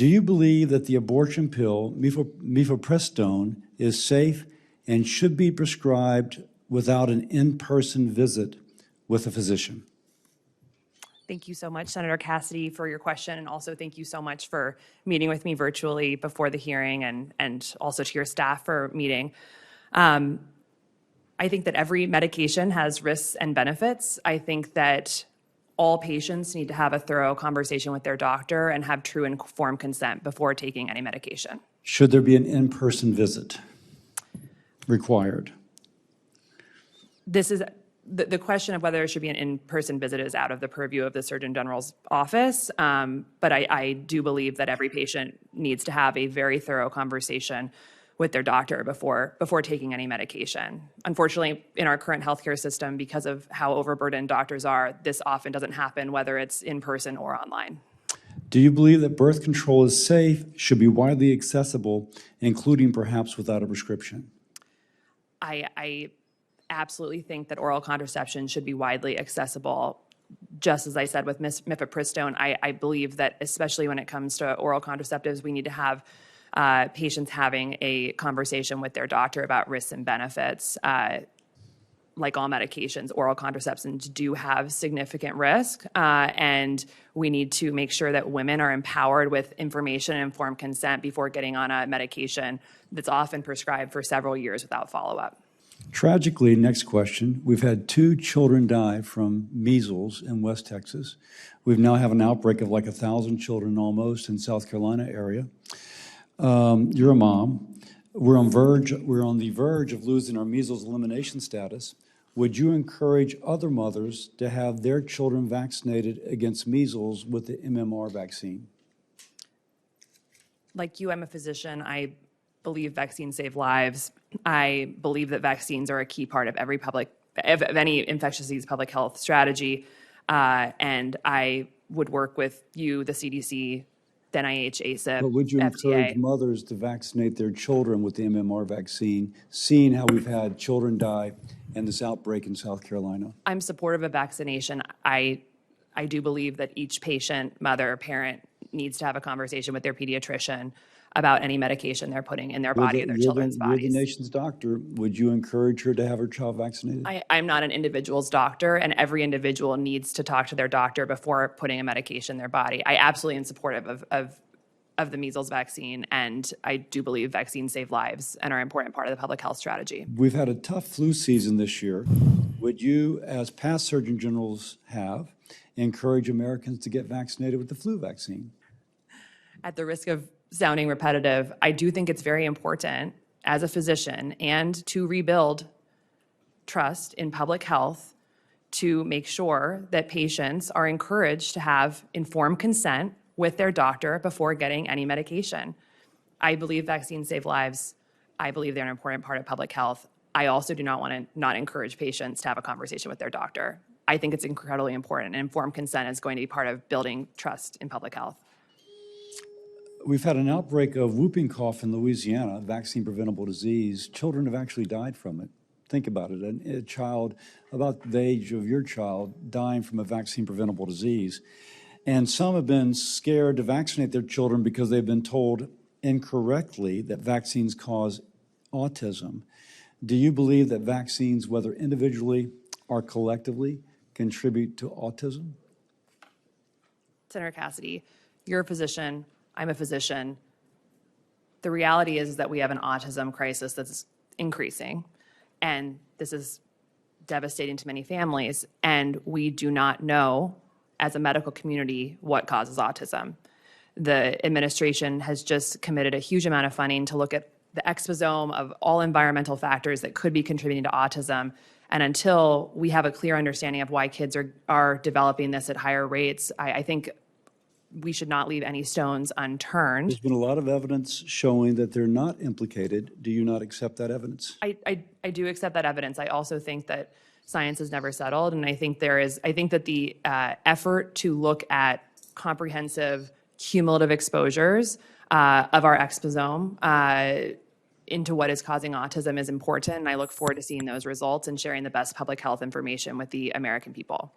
Do you believe that the abortion pill, mifepristone, is safe and should be prescribed without an in-person visit with a physician? Thank you so much, Senator Cassidy, for your question, and also thank you so much for meeting with me virtually before the hearing, and also to your staff for meeting. I think that every medication has risks and benefits. I think that all patients need to have a thorough conversation with their doctor and have true informed consent before taking any medication. Should there be an in-person visit required? This is the question of whether there should be an in-person visit is out of the purview of the Surgeon General's office, but I do believe that every patient needs to have a very thorough conversation with their doctor before taking any medication. Unfortunately, in our current healthcare system, because of how overburdened doctors are, this often doesn't happen, whether it's in person or online. Do you believe that birth control is safe, should be widely accessible, including perhaps without a prescription? I absolutely think that oral contraception should be widely accessible. Just as I said with mifepristone, I believe that especially when it comes to oral contraceptives, we need to have patients having a conversation with their doctor about risks and benefits. Like all medications, oral contraceptions do have significant risk, and we need to make sure that women are empowered with information and informed consent before getting on a medication that's often prescribed for several years without follow-up. Tragically, next question, we've had 2 children die from measles in West Texas. We now have an outbreak of like 1,000 children almost in South Carolina area. You're a mom. We're on the verge of losing our measles elimination status. Would you encourage other mothers to have their children vaccinated against measles with the MMR vaccine? Like you, I'm a physician. I believe vaccines save lives. I believe that vaccines are a key part of any infectious disease public health strategy. And I would work with you, the CDC, the NIH, ACIP, but would you encourage mothers to vaccinate their children with the MMR vaccine, seeing how we've had children die in this outbreak in South Carolina? I'm supportive of vaccination. I do believe that each patient, mother, parent needs to have a conversation with their pediatrician about any medication they're putting in their body or their children's bodies. You're the nation's doctor. Would you encourage her to have her child vaccinated? I'm not an individual's doctor, and every individual needs to talk to their doctor before putting a medication in their body. I absolutely am supportive of the measles vaccine, and I do believe vaccines save lives and are an important part of the public health strategy. We've had a tough flu season this year. Would you, as past Surgeon Generals have, encourage Americans to get vaccinated with the flu vaccine? At the risk of sounding repetitive, I do think it's very important as a physician and to rebuild trust in public health to make sure that patients are encouraged to have informed consent with their doctor before getting any medication. I believe vaccines save lives. I believe they're an important part of public health. I also do not want to not encourage patients to have a conversation with their doctor. I think it's incredibly important, and informed consent is going to be part of building trust in public health. We've had an outbreak of whooping cough in Louisiana, a vaccine-preventable disease. Children have actually died from it. Think about it, a child about the age of your child dying from a vaccine-preventable disease. And some have been scared to vaccinate their children because they've been told incorrectly that vaccines cause autism. Do you believe that vaccines, whether individually or collectively, contribute to autism? Senator Cassidy, you're a physician. I'm a physician. The reality is that we have an autism crisis that's increasing, and this is devastating to many families, and we do not know, as a medical community, what causes autism. The administration has just committed a huge amount of funding to look at the exposome of all environmental factors that could be contributing to autism, and until we have a clear understanding of why kids are developing this at higher rates, I think we should not leave any stones unturned. There's been a lot of evidence showing that they're not implicated. Do you not accept that evidence? I do accept that evidence. I also think that science is never settled, and I think that the effort to look at comprehensive cumulative exposures of our exposome into what is causing autism is important, and I look forward to seeing those results and sharing the best public health information with the American people.